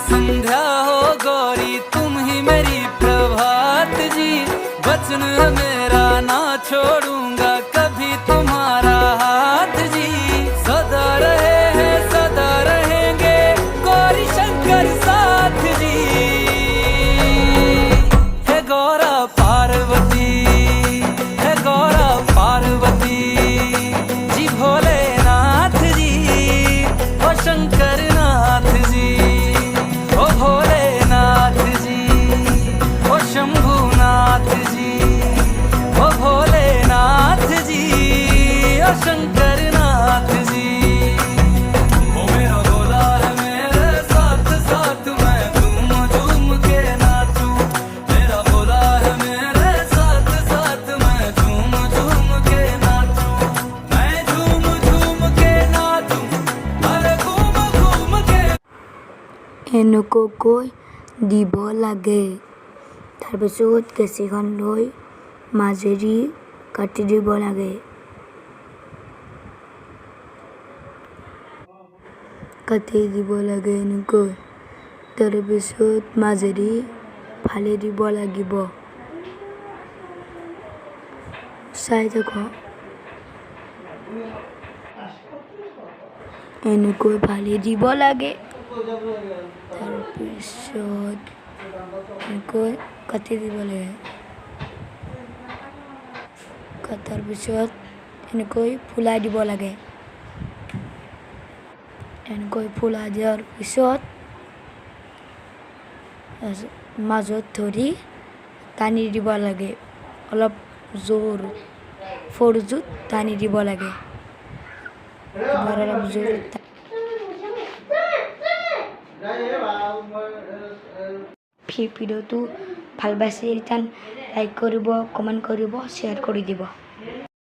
संध्या हो गौरी, तुम ही मेरी प्रभात जी। वचन है मेरा ना छोड़ूंगा कभी तुम्हारा हाथ जी। सदा रहे हैं सदा रहेंगे गौरी शंकर साथ जी। हे गौरा पार्वती, हे गौरा पार्वती जी। भोलेनाथ जी ओ शंकर नाथ जी, ओ भोलेनाथ जी ओ शंभुनाथ जी, ओ भोलेनाथ जी ओ शंकर नाथ जी। ओ मेरा भोला है मेरे साथ साथ, मैं झूम झूम के नाचूं। मेरा भोला है मेरे साथ साथ, मैं झूम झूम के नाचूं। मैं झूम झूम के नाचूं, अरे घूम घूम के। এনেকুৱাকৈ দিব লাগে। তাৰপিছত কেঁচিখন লৈ মাজেদি কাটি দিব লাগে। কাটি দিব লাগে এনেকৈ। তাৰপিছত মাজেদি ফালি দিব লাগিব। চাই থাকো। এনেকৈ ফালি দিব লাগে। তাৰপিছত এনেকৈ কাটি দিব লাগে। কটাৰ পিছত এনেকৈ ফুলাই দিব লাগে। এনেকৈ ফুলাই দিয়াৰ পিছত মাজত ধৰি টানি দিব লাগে। অলপ জোৰ ফৰজুত টানি দিব লাগে। এবাৰ অলপ জোৰত ভিডিঅ'টো ভাল পাইছে লাইক কৰিব, কমেণ্ট কৰিব, শ্বেয়াৰ কৰি দিব।